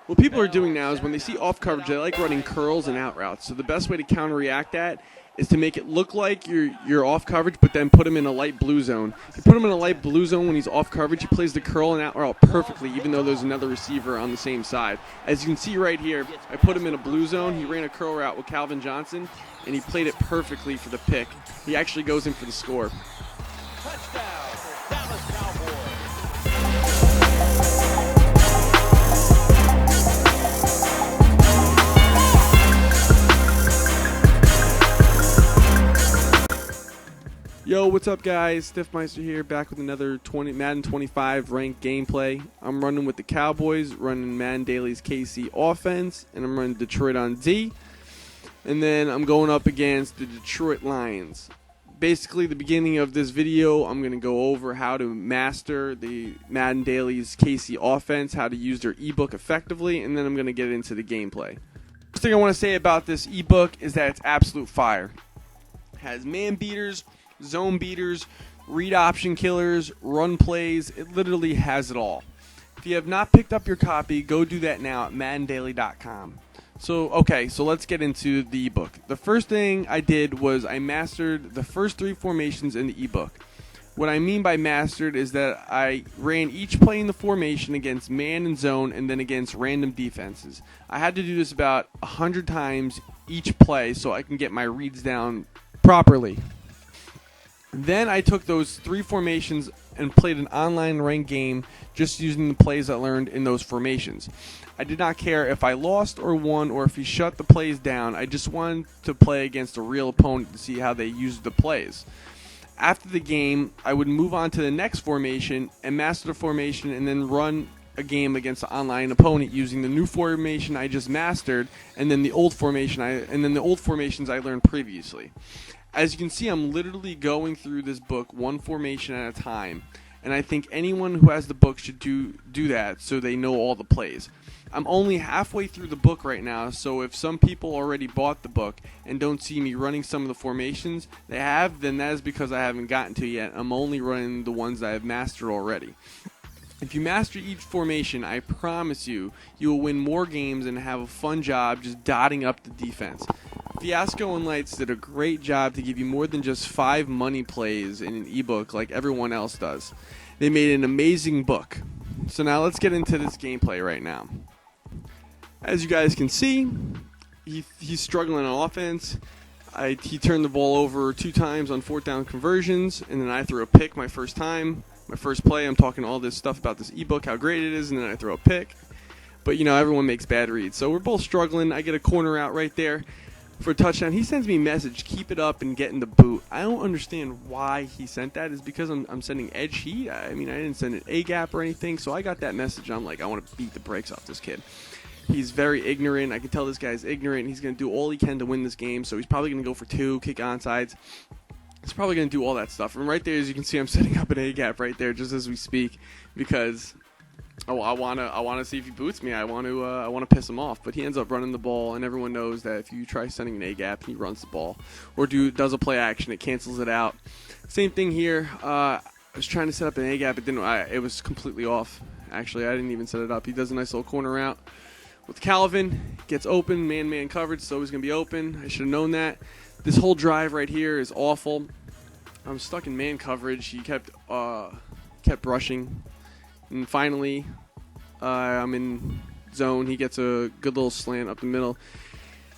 What people are doing now is when they see off coverage, they like running curls and out routes. So the best way to counteract that is to make it look like you're off coverage, but then put him in a light blue zone. If you put him in a light blue zone when he's off coverage, he plays the curl and out route perfectly, even though there's another receiver on the same side. As you can see right here, I put him in a blue zone. He ran a curl route with Calvin Johnson, and he played it perfectly for the pick. He actually goes in for the score. Touchdown, Dallas Cowboys. Yo, what's up, guys? Stiffmeister here, back with another Madden 25 ranked gameplay. I'm running with the Cowboys, running Madden Daily's KC offense, and I'm running Detroit on D. And then I'm going up against the Detroit Lions. Basically, the beginning of this video, I'm going to go over how to master the Madden Daily's KC offense, how to use their ebook effectively, and then I'm going to get into the gameplay. First thing I want to say about this ebook is that it's absolute fire. It has man beaters, zone beaters, read option killers, run plays. It literally has it all. If you have not picked up your copy, go do that now at maddendaily.com. So let's get into the ebook. The first thing I did was I mastered the first 3 formations in the ebook. What I mean by mastered is that I ran each play in the formation against man and zone and then against random defenses. I had to do this about 100 times each play so I can get my reads down properly. Then I took those 3 formations and played an online ranked game just using the plays I learned in those formations. I did not care if I lost or won or if he shut the plays down. I just wanted to play against a real opponent to see how they used the plays. After the game, I would move on to the next formation and master the formation and then run a game against an online opponent using the new formation I just mastered and then the old formations I learned previously. As you can see, I'm literally going through this book one formation at a time, and I think anyone who has the book should do that so they know all the plays. I'm only halfway through the book right now, so if some people already bought the book and don't see me running some of the formations they have, then that is because I haven't gotten to it yet. I'm only running the ones that I've mastered already. If you master each formation, I promise you will win more games and have a fun job just dotting up the defense. Fiasco and Lights did a great job to give you more than just 5 money plays in an ebook like everyone else does. They made an amazing book. So now let's get into this gameplay right now. As you guys can see, he's struggling on offense. He turned the ball over 2 times on 4th down conversions, and then I threw a pick my first time. My first play, I'm talking all this stuff about this ebook, how great it is, and then I throw a pick. But, everyone makes bad reads. So we're both struggling. I get a corner out right there for a touchdown. He sends me a message, keep it up and get in the boot. I don't understand why he sent that. Is because I'm sending edge heat? I didn't send an A-gap or anything. So I got that message. I'm like, I want to beat the brakes off this kid. He's very ignorant. I can tell this guy's ignorant. He's going to do all he can to win this game. So he's probably going to go for 2, kick onsides. He's probably going to do all that stuff. And right there, as you can see, I'm setting up an A-gap right there just as we speak because I want to see if he boots me. I want to piss him off. But he ends up running the ball, and everyone knows that if you try sending an A-gap and he runs the ball or does a play action, it cancels it out. Same thing here. I was trying to set up an A-gap. It was completely off. Actually, I didn't even set it up. He does a nice little corner route with Calvin. Gets open, man coverage, so he's going to be open. I should have known that. This whole drive right here is awful. I'm stuck in man coverage. He kept rushing. And finally, I'm in zone. He gets a good little slant up the middle.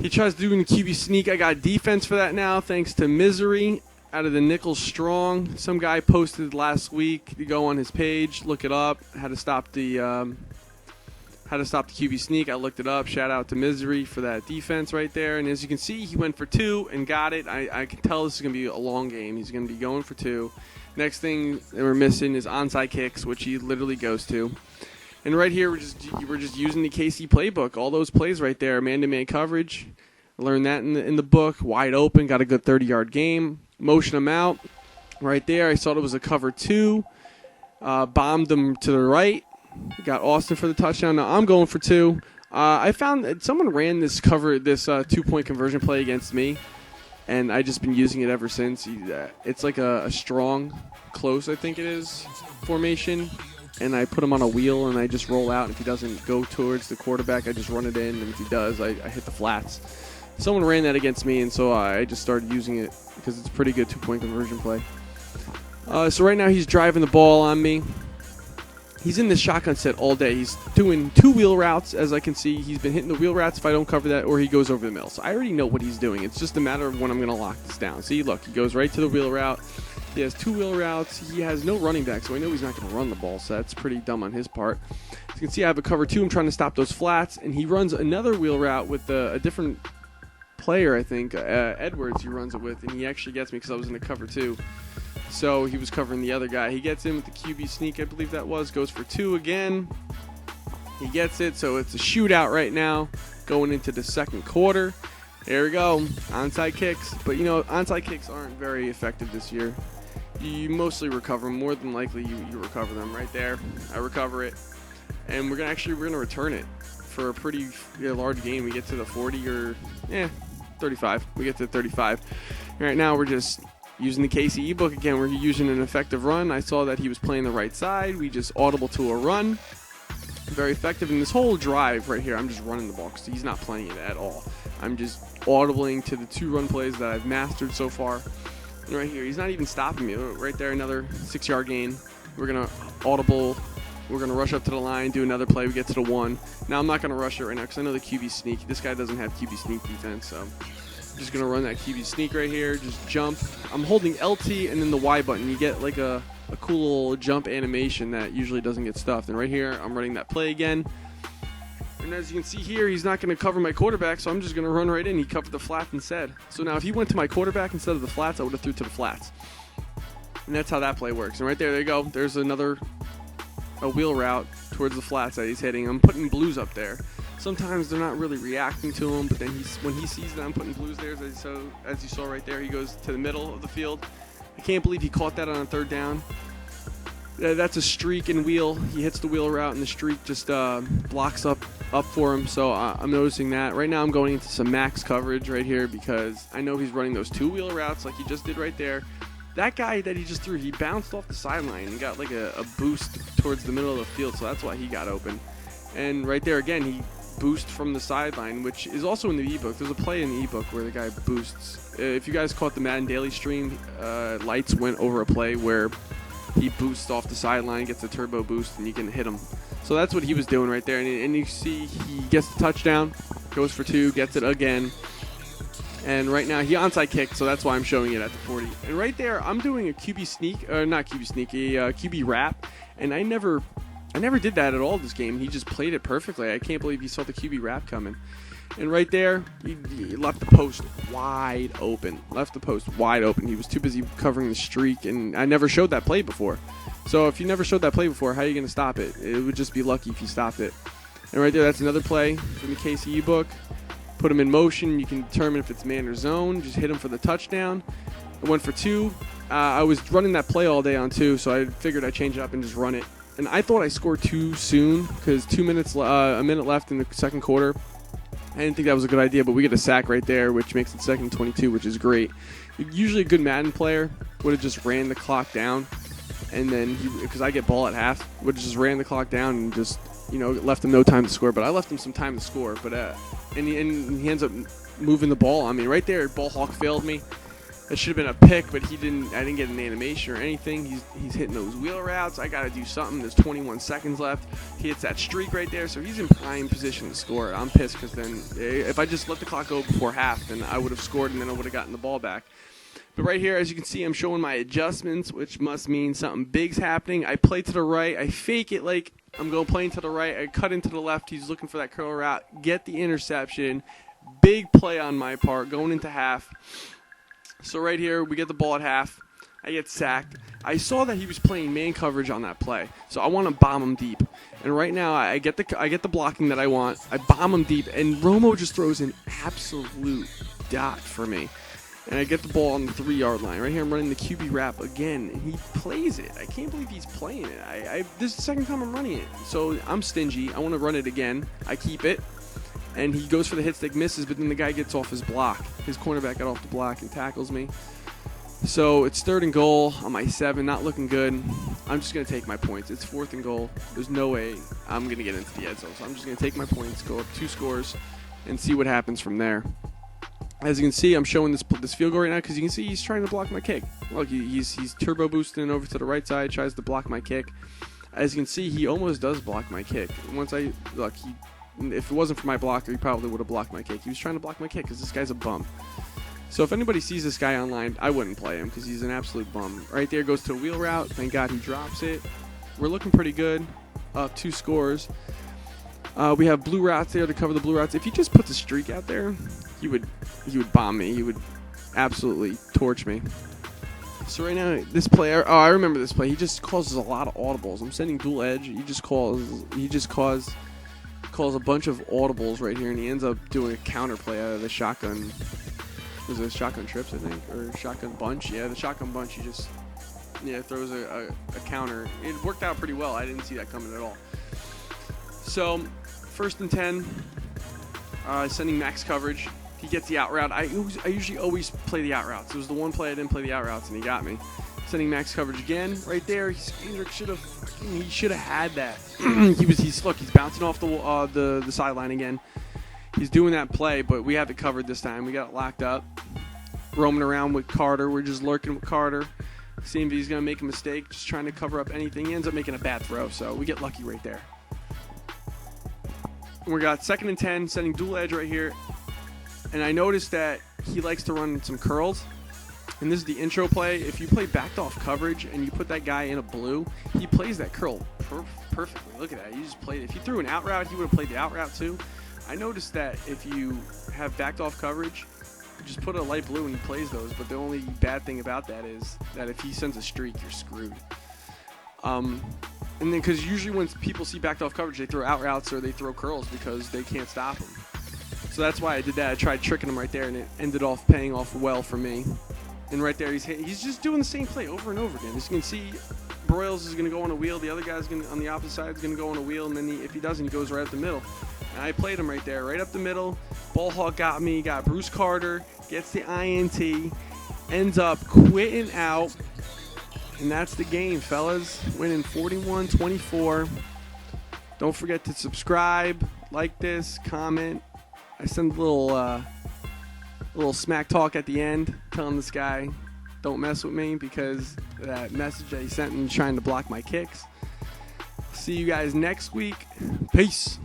He tries doing a QB sneak. I got defense for that now, thanks to Misery out of the Nickel Strong. Some guy posted last week. You go on his page, look it up. How to stop the QB sneak. I looked it up. Shout out to Misery for that defense right there. And as you can see, he went for 2 and got it. I can tell this is going to be a long game. He's going to be going for 2. Next thing that we're missing is onside kicks, which he literally goes to. And right here, we're just using the KC playbook. All those plays right there, man-to-man coverage. I learned that in the book. Wide open, got a good 30-yard game. Motion him out. Right there, I thought it was a cover 2. Bombed him to the right. Got Austin for the touchdown. Now I'm going for 2. I found that someone ran this 2-point conversion play against me, and I just been using it ever since. It's like a strong, close, I think it is, formation. and I put him on a wheel, and I just roll out. If he doesn't go towards the quarterback, I just run it in, and if he does, I hit the flats. Someone ran that against me, and so I just started using it because it's a pretty good 2-point conversion play. So right now he's driving the ball on me. He's in this shotgun set all day. He's doing 2 wheel routes, as I can see. He's been hitting the wheel routes if I don't cover that, or he goes over the middle. So I already know what he's doing. It's just a matter of when I'm going to lock this down. See, look, he goes right to the wheel route. He has 2 wheel routes. He has no running back, so I know he's not going to run the ball. So that's pretty dumb on his part. As you can see, I have a cover 2. I'm trying to stop those flats, and he runs another wheel route with a different player, I think. Edwards, he runs it with, and he actually gets me because I was in the cover 2. So he was covering the other guy. He gets in with the QB sneak, I believe that was. Goes for 2 again. He gets it, so it's a shootout right now going into the second quarter. There we go. Onside kicks. But, you know, onside kicks aren't very effective this year. You mostly recover them. More than likely, you recover them right there. I recover it. And we're gonna return it for a pretty large gain. We get to the 40 or, 35. We get to 35. Right now, we're just using the KC ebook again. We're using an effective run. I saw that he was playing the right side. We just audible to a run. Very effective. In this whole drive right here, I'm just running the ball because he's not playing it at all. I'm just audibling to the 2 run plays that I've mastered so far. And right here, he's not even stopping me. Right there, another 6-yard gain. We're going to audible. We're going to rush up to the line, do another play. We get to the 1. Now, I'm not going to rush it right now because I know the QB sneak. This guy doesn't have QB sneak defense, so I'm just going to run that QB sneak right here. Just jump. I'm holding LT and then the Y button. You get like a cool little jump animation that usually doesn't get stuffed. And right here, I'm running that play again. And as you can see here, he's not going to cover my quarterback, so I'm just going to run right in. He covered the flat instead. So now if he went to my quarterback instead of the flats, I would have threw to the flats. And that's how that play works. And right there you go. There's a wheel route towards the flats that he's hitting. I'm putting blues up there. Sometimes they're not really reacting to him, but then when he sees that I'm putting blues there, as you saw right there, he goes to the middle of the field. I can't believe he caught that on a 3rd down. That's a streak and wheel. He hits the wheel route, and the streak just blocks up for him. So I'm noticing that. Right now I'm going into some max coverage right here because I know he's running those 2 wheel routes like he just did right there. That guy that he just threw, he bounced off the sideline and got like a boost towards the middle of the field, so that's why he got open. And right there again, he boost from the sideline, which is also in the ebook. There's a play in the ebook where the guy boosts. If you guys caught the Madden Daily stream, Lights went over a play where he boosts off the sideline, gets a turbo boost, and you can hit him. So that's what he was doing right there. And you see he gets the touchdown, goes for 2, gets it again. And right now he onside kicked, so that's why I'm showing it at the 40. And right there, I'm doing a QB sneak, not QB sneak, a QB wrap. And I never did that at all this game. He just played it perfectly. I can't believe he saw the QB wrap coming. And right there, he left the post wide open. He was too busy covering the streak, and I never showed that play before. So if you never showed that play before, how are you going to stop it? It would just be lucky if you stopped it. And right there, that's another play from the KCU book. Put him in motion. You can determine if it's man or zone. Just hit him for the touchdown. I went for 2. I was running that play all day on 2, so I figured I'd change it up and just run it. And I thought I scored too soon because a minute left in the second quarter. I didn't think that was a good idea, but we get a sack right there, which makes it 2nd and 22, which is great. Usually a good Madden player would have just ran the clock down, and then because I get ball at half, would have just ran the clock down and just left him no time to score. But I left him some time to score. But and he ends up moving the ball on me right there. Ball hawk failed me. That should have been a pick, but I didn't get an animation or anything. He's hitting those wheel routes. I got to do something. There's 21 seconds left. He hits that streak right there, so he's in prime position to score. I'm pissed because then if I just let the clock go before half, then I would have scored and then I would have gotten the ball back. But right here, as you can see, I'm showing my adjustments, which must mean something big's happening. I play to the right. I fake it like I'm going playing to the right. I cut into the left. He's looking for that curl route. Get the interception. Big play on my part going into half. So right here, we get the ball at half. I get sacked. I saw that he was playing man coverage on that play, so I want to bomb him deep. And right now, I get the blocking that I want. I bomb him deep, and Romo just throws an absolute dot for me. And I get the ball on the 3-yard line. Right here, I'm running the QB wrap again, and he plays it. I can't believe he's playing it. This is the second time I'm running it, so I'm stingy. I want to run it again. I keep it. And he goes for the hit stick, misses, but then the guy gets off his block. His cornerback got off the block and tackles me. So it's 3rd and goal on my 7, not looking good. I'm just going to take my points. It's 4th and goal. There's no way I'm going to get into the end zone. So I'm just going to take my points, go up 2 scores, and see what happens from there. As you can see, I'm showing this field goal right now because you can see he's trying to block my kick. Look, he's turbo boosting over to the right side, tries to block my kick. As you can see, he almost does block my kick. If it wasn't for my blocker, he probably would have blocked my kick. He was trying to block my kick because this guy's a bum. So if anybody sees this guy online, I wouldn't play him because he's an absolute bum. Right there goes to a wheel route. Thank God he drops it. We're looking pretty good. Up 2 scores. We have blue routes there to cover the blue routes. If he just puts a streak out there, he would bomb me. He would absolutely torch me. So right now, this player, I remember this play. He just causes a lot of audibles. I'm sending dual edge. He just calls a bunch of audibles right here, and he ends up doing a counter play out of the shotgun. Was it shotgun trips, I think, or shotgun bunch? Yeah, the shotgun bunch. He just throws a counter. It worked out pretty well. I didn't see that coming at all. So 1st and 10, sending max coverage. He gets the out route. I usually always play the out routes. It was the one play I didn't play the out routes, and he got me. Sending max coverage again, right there. Hendrick should have had that. He's bouncing off the sideline again. He's doing that play, but we had it covered this time. We got it locked up. Roaming around with Carter. We're just lurking with Carter. Seeing if he's going to make a mistake, just trying to cover up anything. He ends up making a bad throw, so we get lucky right there. And we got 2nd and 10, sending dual edge right here. And I noticed that he likes to run some curls. And this is the intro play. If you play backed off coverage and you put that guy in a blue, he plays that curl perfectly. Look at that. He just played it. If he threw an out route, he would have played the out route too. I noticed that if you have backed off coverage, just put a light blue and he plays those. But the only bad thing about that is that if he sends a streak, you're screwed. And then because usually when people see backed off coverage, they throw out routes or they throw curls because they can't stop him. So that's why I did that. I tried tricking him right there, and it ended off paying off well for me. And right there, he's just doing the same play over and over again. As you can see, Broyles is going to go on a wheel. The other guy's on the opposite side is going to go on a wheel, and then if he doesn't, he goes right up the middle. And I played him right there, right up the middle. Ball hawk got me. Got Bruce Carter. Gets the INT. Ends up quitting out. And that's the game, fellas. Winning 41-24. Don't forget to subscribe, like this, comment. I send a little smack talk at the end, telling this guy, don't mess with me because that message that he sent me trying to block my kicks. See you guys next week. Peace.